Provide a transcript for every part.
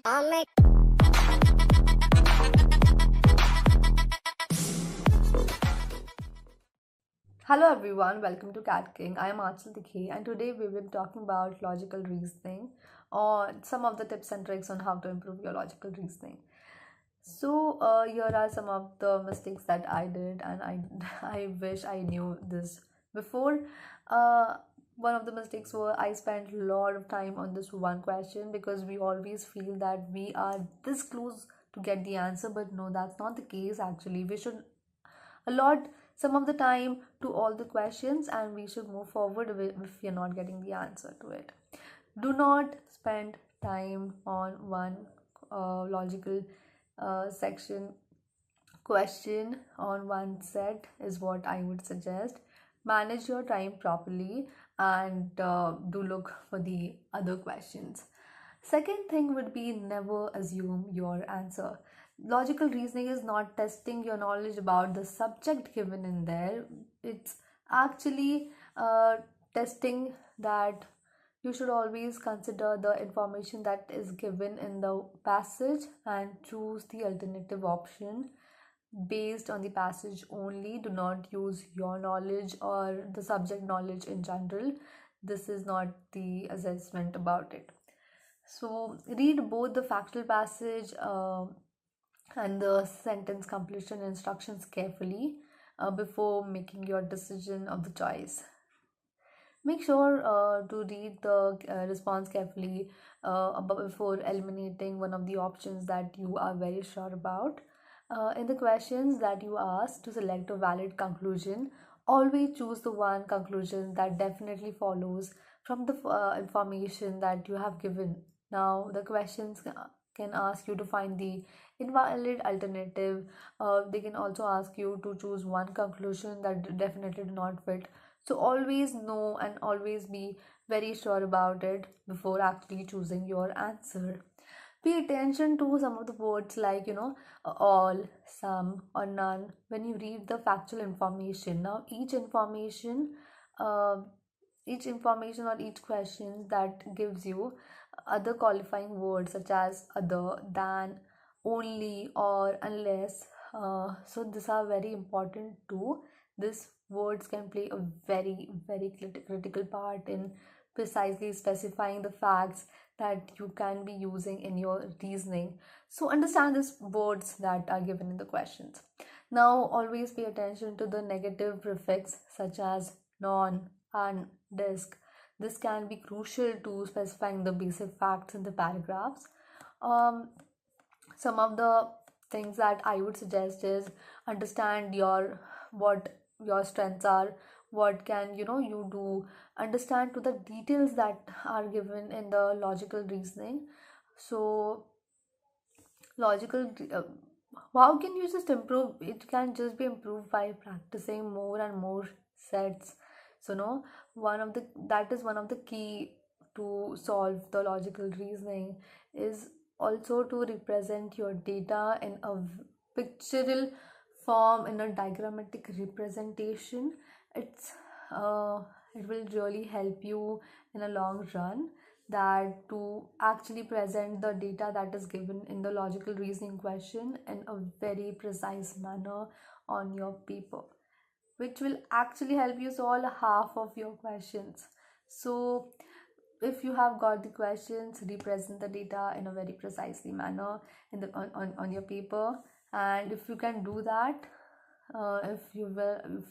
Hello everyone, welcome to Cat King. I am Achal Dikhe and today we will be talking about logical reasoning or some of the tips and tricks on how to improve your logical reasoning. So here are some of the mistakes that I did and I wish I knew this before. Uh, One of the mistakes were I spent a lot of time on this one question because we always feel that we are this close to get the answer, but no, that's not the case actually. We should allot some of the time to all the questions and we should move forward if you're not getting the answer to it. Do not spend time on one logical section question on one set is what I would suggest. Manage your time properly and do look for the other questions. Second thing would be never assume your answer. Logical reasoning is not testing your knowledge about the subject given in there. It's actually testing that you should always consider the information that is given in the passage and choose the alternative option based on the passage only. Do not use your knowledge or the subject knowledge in general. This is not the assessment about it. So read both the factual passage and the sentence completion instructions carefully before making your decision of the choice. Make sure to read the response carefully before eliminating one of the options that you are very sure about. In the questions that you ask to select a valid conclusion, always choose the one conclusion that definitely follows from the information that you have given. Now, the questions can ask you to find the invalid alternative. They can also ask you to choose one conclusion that definitely do not fit. So always know and always be very sure about it before actually choosing your answer. Pay attention to some of the words like, all, some, or none when you read the factual information. Now, uh, each information or each question that gives you other qualifying words such as other, than, only, or unless. So these are very important too. These words can play a very critical part in precisely specifying the facts that you can be using in your reasoning. So understand these words that are given in the questions. Now always pay attention to the negative prefix such as non, un, disc. This can be crucial to specifying the basic facts in the paragraphs. um, some of the things that I would suggest is understand your what your strengths are, what can you do. Understand to the details that are given in the logical reasoning. So logical how can you just improve it? Can just be improved by practicing more and more sets. So no, one of the that is one of the key to solve the logical reasoning is also to represent your data in a pictorial form, in a diagrammatic representation. it's it will really help you in a long run that to actually present the data that is given in the logical reasoning question in a very precise manner on your paper, which will actually help you solve half of your questions. So if you have got the questions, represent the data in a very precisely manner in on your paper. And if you can do that, if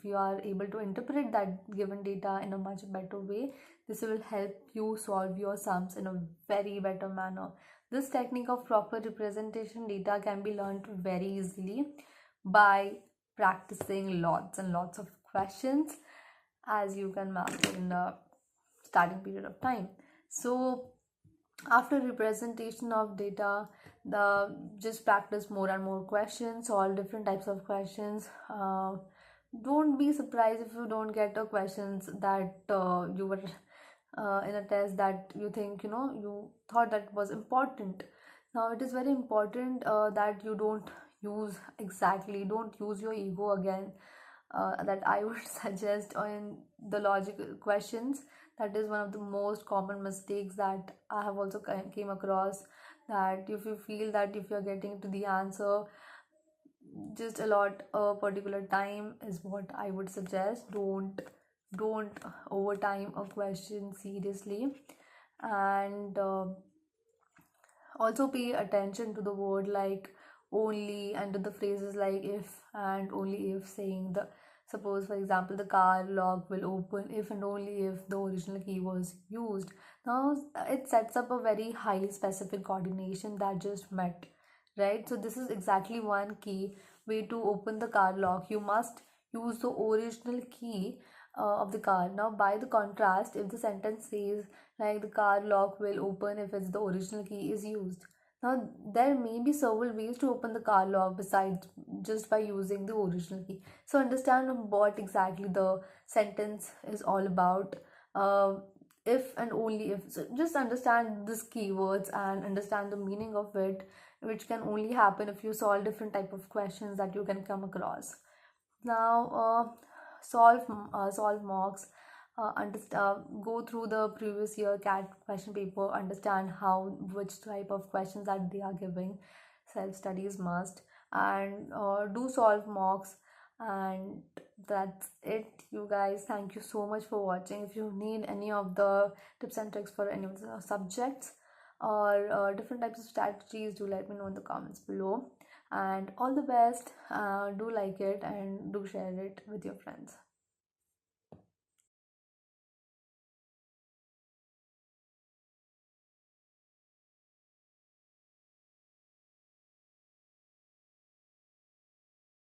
you are able to interpret that given data in a much better way, this will help you solve your sums in a very better manner. This technique of proper representation data can be learned very easily by practicing lots and lots of questions, as you can master in a starting period of time. So after representation of data, the just practice more and more questions, all different types of questions. Don't be surprised if you don't get the questions that you were in a test that you think you thought that was important. Now it is very important that you don't use your ego again. That I would suggest on the logical questions. That is one of the most common mistakes that I have also came across. that if you feel that if you're getting to the answer, just allot a particular time is what I would suggest. Don't overtime a question seriously. And also pay attention to the word like only, and to the phrases like if and only if, saying the, suppose for example, the car lock will open if and only if the original key was used. Now it sets up a very highly specific coordination that just met, right? So this is exactly one key way to open the car lock. You must use the original key of the car. Now by the contrast, if the sentence says like the car lock will open if it's the original key is used, now there may be several ways to open the car lock besides just by using the original key. So understand what exactly the sentence is all about. uh, if and only if, so just understand these keywords and understand the meaning of it, which can only happen if you solve different type of questions that you can come across. Now solve mocks, go through the previous year CAT question paper, understand how which type of questions that they are giving. Self studies must, and do solve mocks. And that's it, you guys. Thank you so much for watching. If you need any of the tips and tricks for any of the subjects or different types of strategies, do let me know in the comments below. And all the best. Do like it and do share it with your friends.